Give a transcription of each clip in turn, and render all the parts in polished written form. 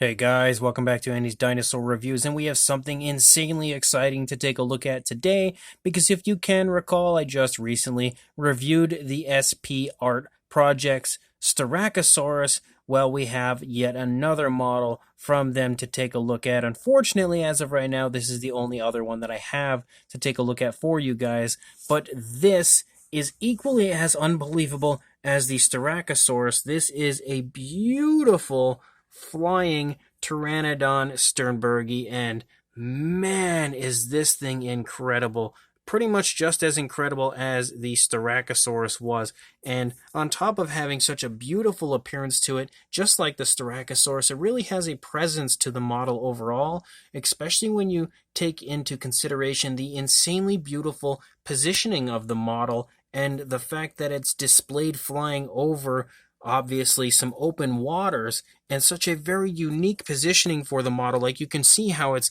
Hey guys, welcome back to Andy's Dinosaur Reviews, and we have something insanely exciting to take a look at today, because if you can recall, I just recently reviewed the SP Art Projects Styracosaurus. Well, we have yet another model from them to take a look at. Unfortunately, as of right now, this is the only other one that I have to take a look at for you guys, but this is equally as unbelievable as the Styracosaurus. This is a beautiful flying Pteranodon Sternbergi, and man, is this thing incredible. Pretty much just as incredible as the Styracosaurus was. And on top of having such a beautiful appearance to it, just like the Styracosaurus, it really has a presence to the model overall, especially when you take into consideration the insanely beautiful positioning of the model and the fact that it's displayed flying over obviously some open waters and such a very unique positioning for the model. Like, you can see how it's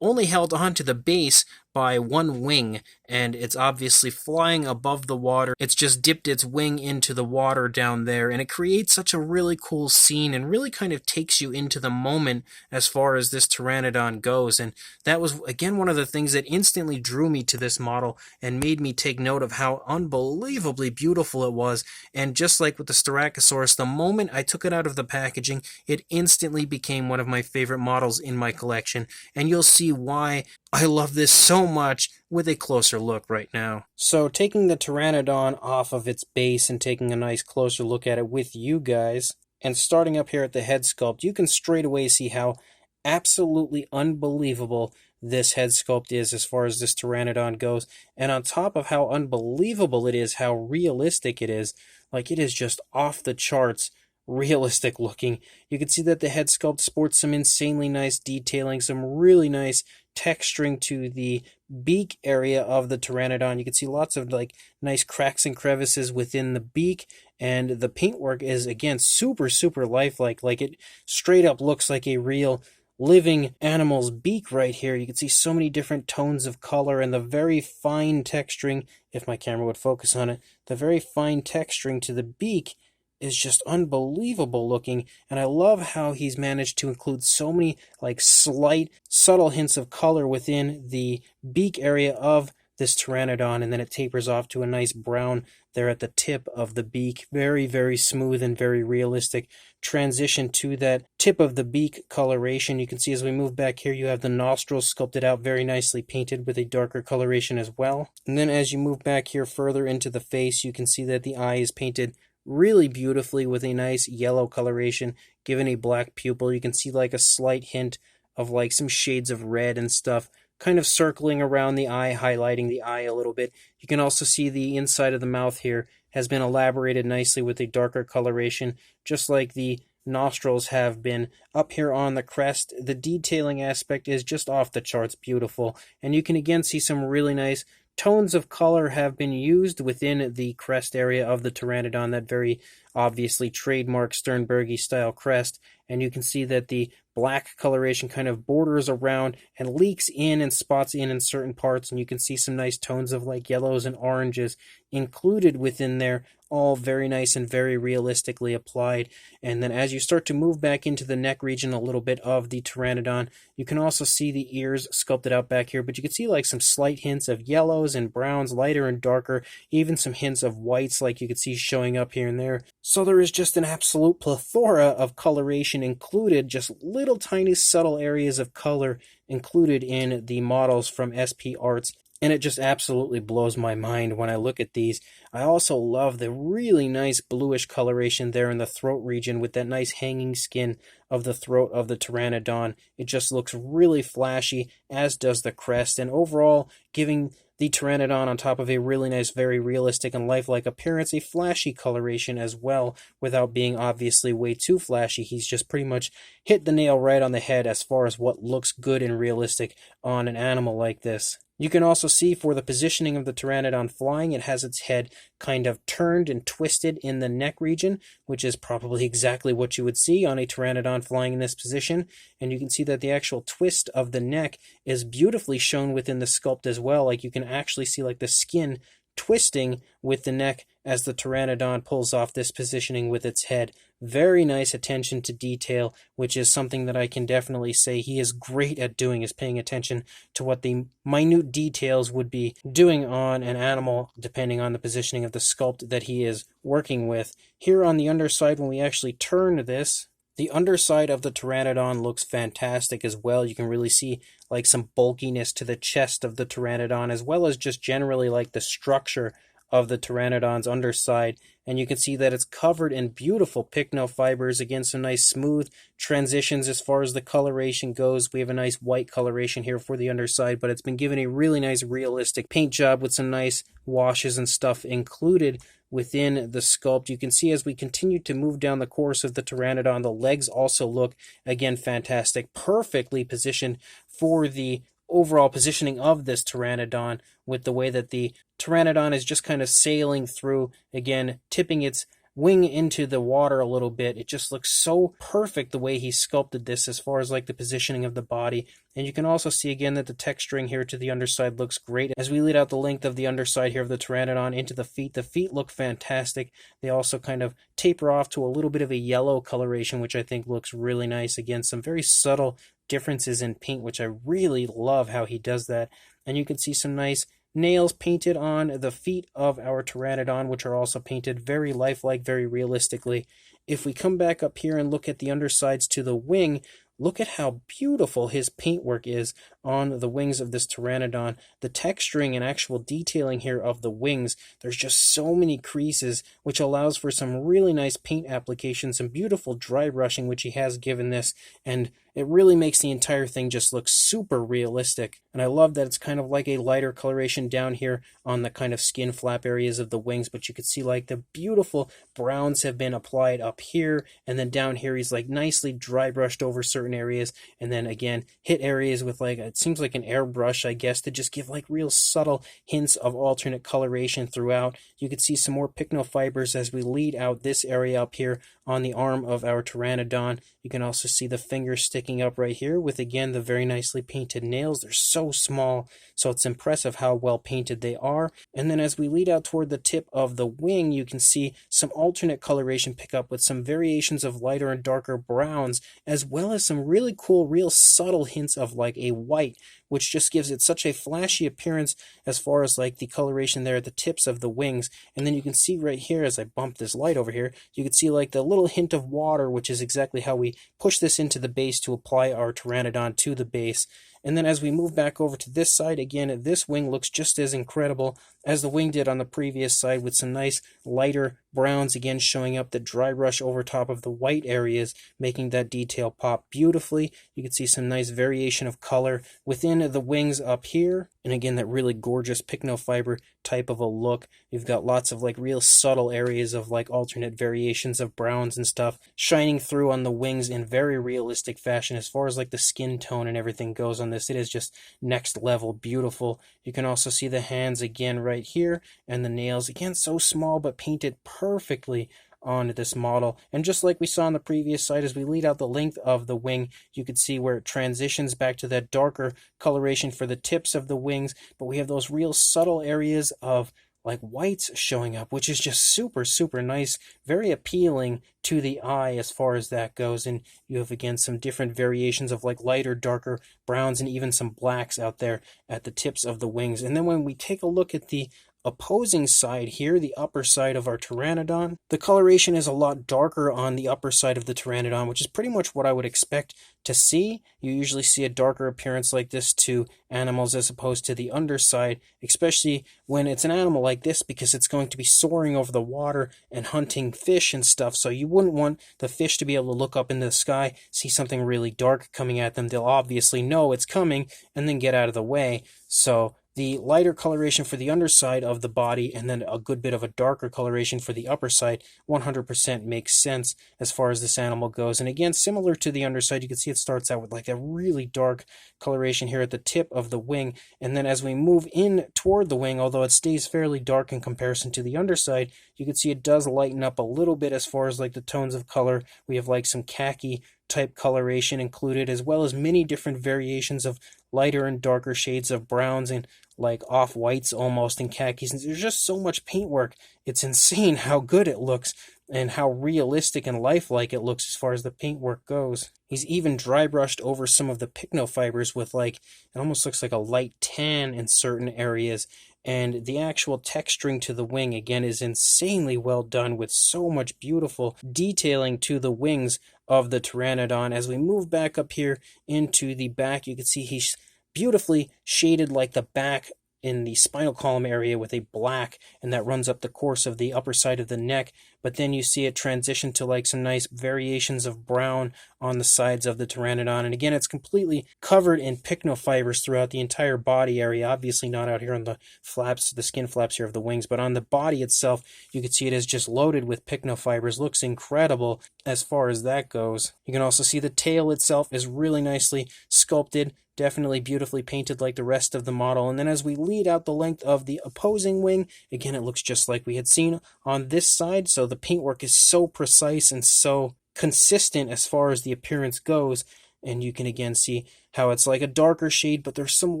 only held onto the base by one wing, and it's obviously flying above the water. It's just dipped its wing into the water down there, and it creates such a really cool scene and really kind of takes you into the moment as far as this Pteranodon goes. And that was, again, one of the things that instantly drew me to this model and made me take note of how unbelievably beautiful it was. And just like with the Styracosaurus, the moment I took it out of the packaging, it instantly became one of my favorite models in my collection, and you'll see why I love this so much with a closer look right now. So, taking the Pteranodon off of its base and taking a nice closer look at it with you guys, and starting up here at the head sculpt, you can straight away see how absolutely unbelievable this head sculpt is as far as this Pteranodon goes. And on top of how unbelievable it is, how realistic it is, like, it is just off the charts realistic looking. You can see that the head sculpt sports some insanely nice detailing, some really nice texturing to the beak area of the Pteranodon. You can see lots of like nice cracks and crevices within the beak, and the paintwork is again super lifelike. Like, it straight up looks like a real living animal's beak right here. You can see so many different tones of color and the very fine texturing, if my camera would focus on it, the very fine texturing to the beak is just unbelievable looking. And I love how he's managed to include so many like slight subtle hints of color within the beak area of this Pteranodon, and then it tapers off to a nice brown there at the tip of the beak. Very smooth and very realistic transition to that tip of the beak coloration. You can see as we move back here, you have the nostrils sculpted out, very nicely painted with a darker coloration as well. And then as you move back here further into the face, you can see that the eye is painted really beautifully with a nice yellow coloration, given a black pupil. You can see like a slight hint of like some shades of red and stuff kind of circling around the eye, highlighting the eye a little bit. You can also see the inside of the mouth here has been elaborated nicely with a darker coloration, just like the nostrils have been up here on the crest. The detailing aspect is just off the charts beautiful, and you can again see some really nice tones of color have been used within the crest area of the Pteranodon, that very obviously trademark Sternbergi style crest, and you can see that the black coloration kind of borders around and leaks in and spots in certain parts, and you can see some nice tones of like yellows and oranges included within there, all very nice and very realistically applied. And then as you start to move back into the neck region a little bit of the Pteranodon, you can also see the ears sculpted out back here, but you can see like some slight hints of yellows and browns, lighter and darker, even some hints of whites like you can see showing up here and there. So there is just an absolute plethora of coloration included, just little tiny subtle areas of color included in the models from SP Arts, and it just absolutely blows my mind when I look at these. I also love the really nice bluish coloration there in the throat region with that nice hanging skin of the throat of the Pteranodon. It just looks really flashy, as does the crest, and overall giving the Pteranodon, on top of a really nice, very realistic and lifelike appearance, a flashy coloration as well, without being obviously way too flashy. He's just pretty much hit the nail right on the head as far as what looks good and realistic on an animal like this. You can also see for the positioning of the Pteranodon flying, it has its head kind of turned and twisted in the neck region, which is probably exactly what you would see on a Pteranodon flying in this position. And you can see that the actual twist of the neck is beautifully shown within the sculpt as well. Like, you can actually see like the skin twisting with the neck as the Pteranodon pulls off this positioning with its head. Very nice attention to detail, which is something that I can definitely say he is great at doing, is paying attention to what the minute details would be doing on an animal, depending on the positioning of the sculpt that he is working with. Here on the underside, when we actually turn this, the underside of the Pteranodon looks fantastic as well. You can really see like some bulkiness to the chest of the Pteranodon, as well as just generally like the structure of the Pteranodon's underside. And you can see that it's covered in beautiful pycnofibers. Again, some nice smooth transitions as far as the coloration goes. We have a nice white coloration here for the underside, but it's been given a really nice realistic paint job with some nice washes and stuff included within the sculpt. You can see as we continue to move down the course of the Pteranodon, the legs also look, again, fantastic, perfectly positioned for the overall positioning of this Pteranodon, with the way that the Pteranodon is just kind of sailing through, again, tipping its wing into the water a little bit. It just looks so perfect the way he sculpted this as far as like the positioning of the body. And you can also see again that the texturing here to the underside looks great. As we lead out the length of the underside here of the Pteranodon into the feet look fantastic. They also kind of taper off to a little bit of a yellow coloration, which I think looks really nice. Again, some very subtle differences in paint, which I really love how he does that. And you can see some nice nails painted on the feet of our Pteranodon, which are also painted very lifelike, very realistically. If we come back up here and look at the undersides to the wing, look at how beautiful his paintwork is on the wings of this Pteranodon. The texturing and actual detailing here of the wings, there's just so many creases, which allows for some really nice paint application, some beautiful dry brushing, which he has given this, and it really makes the entire thing just look super realistic. And I love that it's kind of like a lighter coloration down here on the kind of skin flap areas of the wings, but you can see like the beautiful browns have been applied up here, and then down here he's like nicely dry brushed over certain areas, and then again hit areas with like, it seems like an airbrush, I guess, to just give like real subtle hints of alternate coloration throughout. You can see some more pycnofibers as we lead out this area up here on the arm of our Pteranodon. You can also see the fingers sticking up right here with, again, the very nicely painted nails. They're so small, so it's impressive how well painted they are. And then as we lead out toward the tip of the wing, you can see some alternate coloration pick up with some variations of lighter and darker browns, as well as some really cool, real subtle hints of like a white, which just gives it such a flashy appearance as far as like the coloration there at the tips of the wings. And then you can see right here, as I bump this light over here, you can see like the little hint of water, which is exactly how we push this into the base to apply our Pteranodon to the base. And then as we move back over to this side, again, this wing looks just as incredible as the wing did on the previous side, with some nice lighter browns again showing up, the dry brush over top of the white areas, making that detail pop beautifully. You can see some nice variation of color within the wings up here. And again, that really gorgeous pycnofiber type of a look. You've got lots of like real subtle areas of like alternate variations of browns and stuff shining through on the wings in very realistic fashion. As far as like the skin tone and everything goes on this, it is just next level beautiful. You can also see the hands again right here, and the nails again so small but painted perfectly on this model. And just like we saw on the previous side, as we lead out the length of the wing, you can see where it transitions back to that darker coloration for the tips of the wings, but we have those real subtle areas of like whites showing up, which is just super, super nice, very appealing to the eye as far as that goes. And you have again some different variations of like lighter, darker browns and even some blacks out there at the tips of the wings. And then when we take a look at the opposing side here, the upper side of our Pteranodon, the coloration is a lot darker on the upper side of the Pteranodon, which is pretty much what I would expect to see. You usually see a darker appearance like this to animals as opposed to the underside, especially when it's an animal like this, because it's going to be soaring over the water and hunting fish and stuff. So you wouldn't want the fish to be able to look up into the sky, see something really dark coming at them. They'll obviously know it's coming and then get out of the way. So the lighter coloration for the underside of the body and then a good bit of a darker coloration for the upper side 100% makes sense as far as this animal goes. And again, similar to the underside, you can see it starts out with like a really dark coloration here at the tip of the wing. And then as we move in toward the wing, although it stays fairly dark in comparison to the underside, you can see it does lighten up a little bit as far as like the tones of color. We have like some khaki type coloration included, as well as many different variations of lighter and darker shades of browns and like off-whites almost and khakis. And there's just so much paintwork. It's insane how good it looks and how realistic and lifelike it looks as far as the paintwork goes. He's even dry brushed over some of the pycnofibers with like, it almost looks like a light tan in certain areas. And the actual texturing to the wing, again, is insanely well done with so much beautiful detailing to the wings of the Pteranodon. As we move back up here into the back, you can see he's beautifully shaded like the back in the spinal column area with a black, and that runs up the course of the upper side of the neck. But then you see it transition to like some nice variations of brown on the sides of the Pteranodon. And again, it's completely covered in pycnofibers throughout the entire body area. Obviously not out here on the flaps, the skin flaps here of the wings, but on the body itself, you can see it is just loaded with pycnofibers. Looks incredible as far as that goes. You can also see the tail itself is really nicely sculpted. Definitely beautifully painted like the rest of the model. And then as we lead out the length of the opposing wing, again, it looks just like we had seen on this side. So the paintwork is so precise and so consistent as far as the appearance goes. And you can again see how it's like a darker shade, but there's some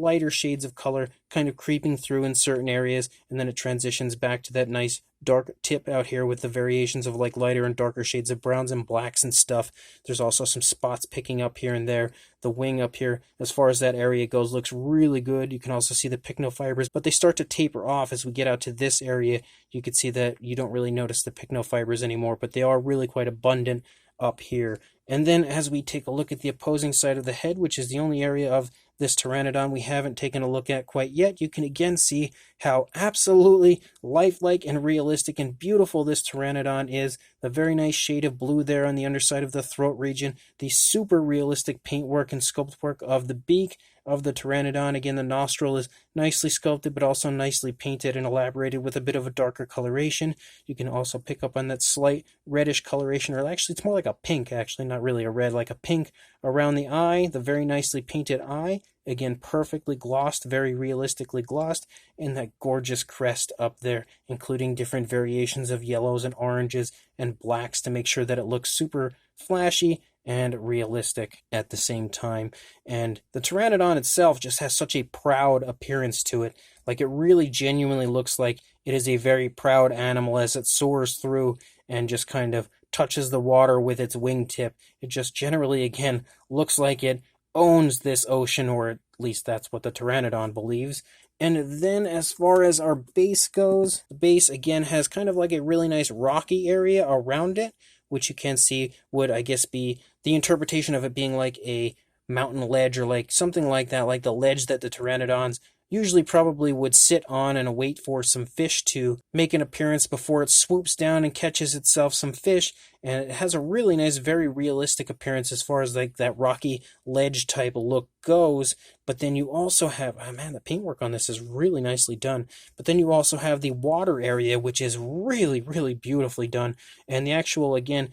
lighter shades of color kind of creeping through in certain areas. And then it transitions back to that nice dark tip out here with the variations of like lighter and darker shades of browns and blacks and stuff. There's also some spots picking up here and there. The wing up here, as far as that area goes, looks really good. You can also see the pycnofibers, but they start to taper off as we get out to this area. You can see that you don't really notice the pycnofibers anymore, but they are really quite abundant up here. And then as we take a look at the opposing side of the head, which is the only area of this Pteranodon we haven't taken a look at quite yet, you can again see how absolutely lifelike and realistic and beautiful this Pteranodon is. The very nice shade of blue there on the underside of the throat region, the super realistic paintwork and sculpt work of the beak of the Pteranodon. Again, the nostril is nicely sculpted, but also nicely painted and elaborated with a bit of a darker coloration. You can also pick up on that slight reddish coloration, or actually it's more like a pink, actually, not really a red, like a pink around the eye, the very nicely painted eye. Again, perfectly glossed, very realistically glossed, and that gorgeous crest up there, including different variations of yellows and oranges and blacks to make sure that it looks super flashy and realistic at the same time. And the Pteranodon itself just has such a proud appearance to it. Like, it really genuinely looks like it is a very proud animal as it soars through and just kind of touches the water with its wingtip. It just generally, again, looks like it owns this ocean, or at least that's what the Pteranodon believes. And then as far as our base goes, the base again has kind of like a really nice rocky area around it, which you can see would, I guess, be the interpretation of it being like a mountain ledge or like something like that, like the ledge that the Pteranodons usually probably would sit on and wait for some fish to make an appearance before it swoops down and catches itself some fish. And it has a really nice, very realistic appearance as far as like that rocky ledge type look goes. But then you also have, oh man, the paintwork on this is really nicely done. But then you also have the water area, which is really, really beautifully done. And the actual, again,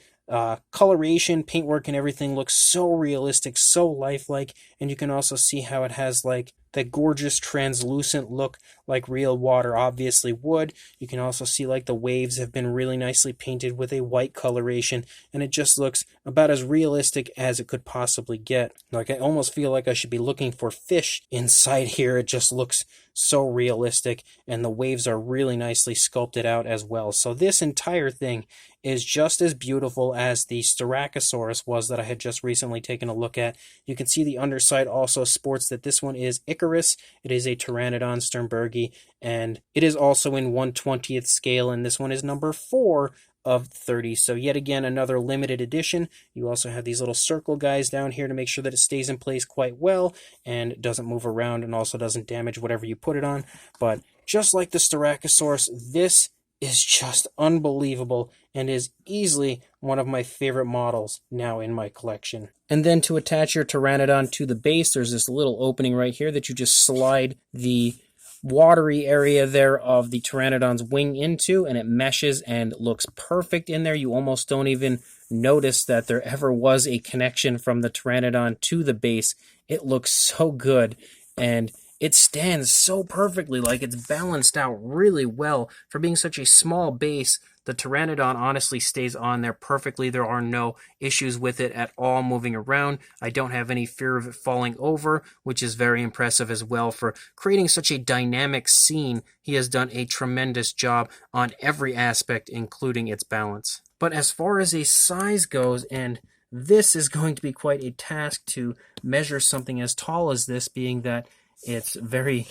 coloration, paintwork, and everything looks so realistic, so lifelike. And you can also see how it has like that gorgeous translucent look like real water obviously would. You can also see like the waves have been really nicely painted with a white coloration, and it just looks about as realistic as it could possibly get. Like, I almost feel like I should be looking for fish inside here. It just looks so realistic, and the waves are really nicely sculpted out as well. So this entire thing is just as beautiful as the Styracosaurus was that I had just recently taken a look at. You can see the underside also sports that this one is Icarus. It is a Pteranodon Sternbergi, and it is also in 1/20th scale, and this one is number 4 of 30. So yet again, another limited edition. You also have these little circle guys down here to make sure that it stays in place quite well and doesn't move around and also doesn't damage whatever you put it on. But just like the Styracosaurus, this is just unbelievable and is easily one of my favorite models now in my collection. And then to attach your Pteranodon to the base, there's this little opening right here that you just slide the watery area there of the Pteranodon's wing into, and it meshes and looks perfect in there. You almost don't even notice that there ever was a connection from the Pteranodon to the base. It looks so good, and it stands so perfectly. Like, it's balanced out really well for being such a small base. The Pteranodon honestly stays on there perfectly. There are no issues with it at all moving around. I don't have any fear of it falling over, which is very impressive as well. For creating such a dynamic scene, he has done a tremendous job on every aspect, including its balance. But as far as a size goes, and this is going to be quite a task to measure something as tall as this, being that it's very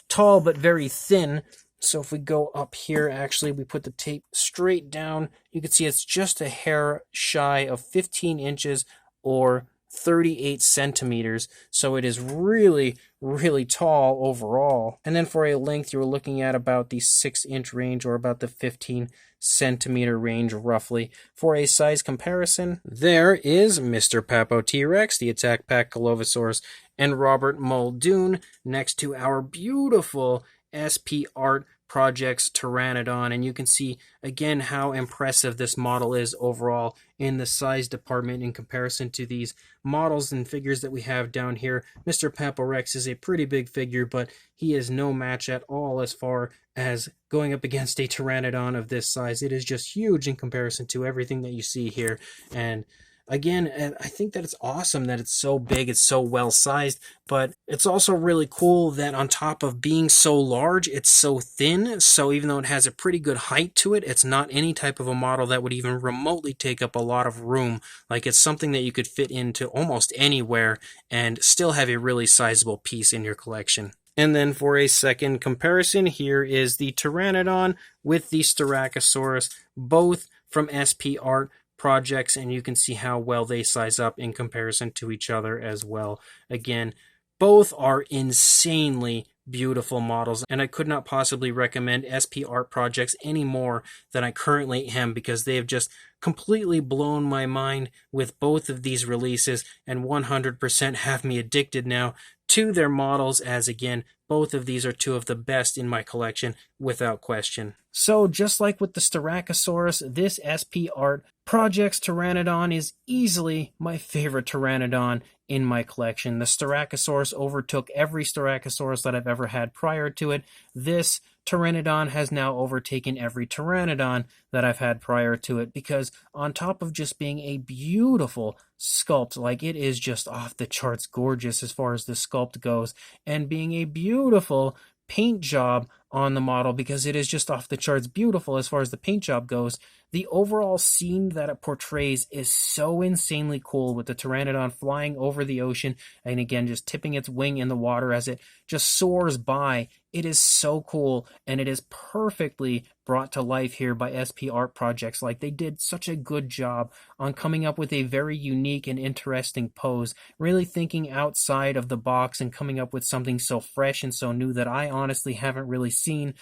tall but very thin. So if we go up here, actually, we put the tape straight down, you can see it's just a hair shy of 15 inches or 38 centimeters. So it is really, really tall overall. And then for a length, you were looking at about the 6-inch range or about the 15 centimeter range roughly. For a size comparison, there is Mr. Papo T-Rex, the Attack Pack Colovosaurus, and Robert Muldoon next to our beautiful SP Art Projects Pteranodon, and you can see again how impressive this model is overall in the size department in comparison to these models and figures that we have down here. Mr. Paporex is a pretty big figure, but he is no match at all as far as going up against a Pteranodon of this size. It is just huge in comparison to everything that you see here. And again, I think that it's awesome that it's so big, it's so well sized, but it's also really cool that on top of being so large, it's so thin. So even though it has a pretty good height to it, it's not any type of a model that would even remotely take up a lot of room. Like, it's something that you could fit into almost anywhere and still have a really sizable piece in your collection. And then for a second comparison, here is the Pteranodon with the Styracosaurus, both from SP Art Projects, and you can see how well they size up in comparison to each other as well. Again, both are insanely beautiful models, and I could not possibly recommend SP Art Projects any more than I currently am, because they have just completely blown my mind with both of these releases and 100% have me addicted now to their models, as again, both of these are two of the best in my collection without question. So just like with the Styracosaurus, this SP Art Projects Pteranodon is easily my favorite Pteranodon in my collection. The Styracosaurus overtook every Styracosaurus that I've ever had prior to it. This Pteranodon has now overtaken every Pteranodon that I've had prior to it, because on top of just being a beautiful sculpt, like, it is just off the charts gorgeous as far as the sculpt goes, and being a beautiful paint job on the model, because it is just off the charts beautiful as far as the paint job goes. The overall scene that it portrays is so insanely cool, with the Pteranodon flying over the ocean and again just tipping its wing in the water as it just soars by. It is so cool, and it is perfectly brought to life here by SP Art Projects. Like, they did such a good job on coming up with a very unique and interesting pose, really thinking outside of the box and coming up with something so fresh and so new that I honestly haven't really seen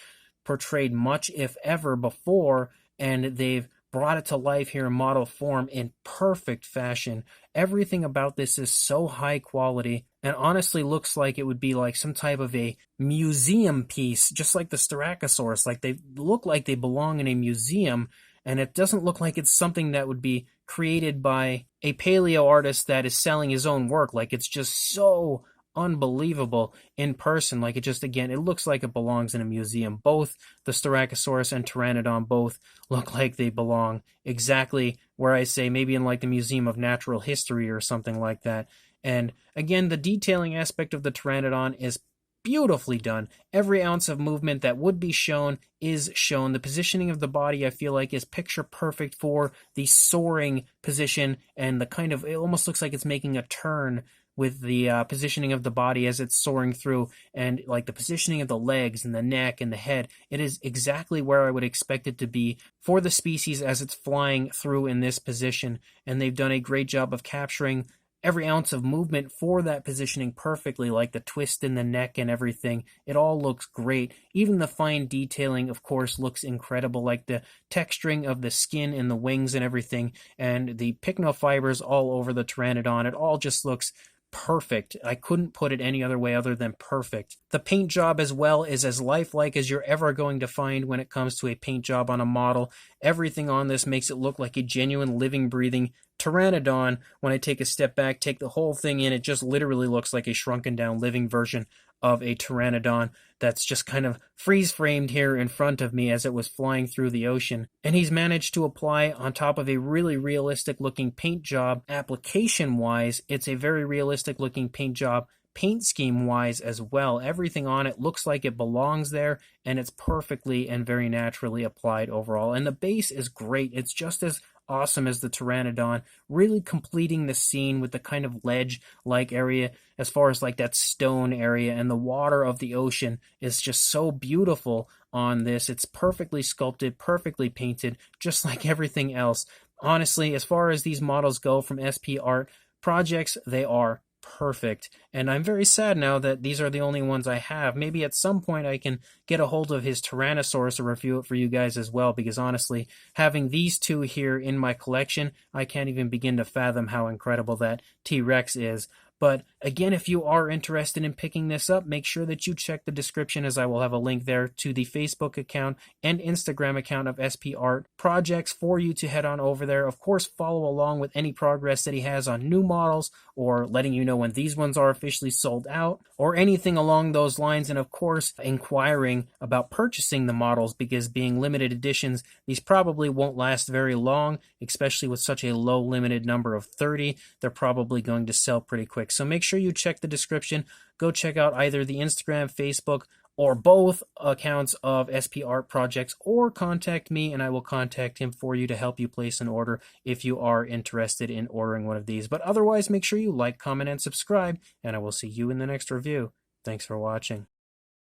portrayed much, if ever, before, and they've brought it to life here in model form in perfect fashion. Everything about this is so high quality and honestly looks like it would be like some type of a museum piece, just like the Styracosaurus. Like, they look like they belong in a museum, and it doesn't look like it's something that would be created by a paleo artist that is selling his own work. Like, it's just so unbelievable in person. Like, it just, again, it looks like it belongs in a museum. Both the Styracosaurus and Pteranodon both look like they belong exactly where I say maybe in like the Museum of Natural History or something like that. And again, the detailing aspect of the Pteranodon is beautifully done. Every ounce of movement that would be shown is shown. The positioning of the body, I feel like, is picture perfect for the soaring position, and the kind of, it almost looks like it's making a turn with the positioning of the body as it's soaring through, and like the positioning of the legs and the neck and the head. It is exactly where I would expect it to be for the species as it's flying through in this position, and they've done a great job of capturing every ounce of movement for that positioning perfectly, like the twist in the neck and everything. It all looks great. Even the fine detailing, of course, looks incredible, like the texturing of the skin and the wings and everything, and the pycnofibers all over the Pteranodon. It all just looks perfect. I couldn't put it any other way other than perfect. The paint job as well is as lifelike as you're ever going to find when it comes to a paint job on a model. Everything on this makes it look like a genuine living, breathing Pteranodon. When I take a step back, take the whole thing in, it just literally looks like a shrunken down living version of a pteranodon that's just kind of freeze framed here in front of me as it was flying through the ocean. And he's managed to apply on top of a really realistic looking paint job. Application wise, it's a very realistic looking paint job. Paint scheme wise as well, everything on it looks like it belongs there, and it's perfectly and very naturally applied overall. And the base is great. It's just as awesome as the pteranodon, really completing the scene with the kind of ledge like area as far as like that stone area, and the water of the ocean is just so beautiful on this. It's perfectly sculpted, perfectly painted, just like everything else. Honestly, as far as these models go from SP Art Projects, they are perfect, and I'm very sad now that these are the only ones I have. Maybe at some point I can get a hold of his Tyrannosaurus and review it for you guys as well, because honestly, having these two here in my collection, I can't even begin to fathom how incredible that T-Rex is. But again, if you are interested in picking this up, make sure that you check the description, as I will have a link there to the Facebook account and Instagram account of SP Art Projects for you to head on over there. Of course, follow along with any progress that he has on new models, or letting you know when these ones are officially sold out, or anything along those lines. And of course, inquiring about purchasing the models, because being limited editions, these probably won't last very long, especially with such a low limited number of 30. They're probably going to sell pretty quick. So make sure you check the description. Go check out either the Instagram, Facebook, or both accounts of SP Art Projects, or contact me and I will contact him for you to help you place an order if you are interested in ordering one of these. But otherwise, make sure you like, comment, and subscribe, and I will see you in the next review. Thanks for watching.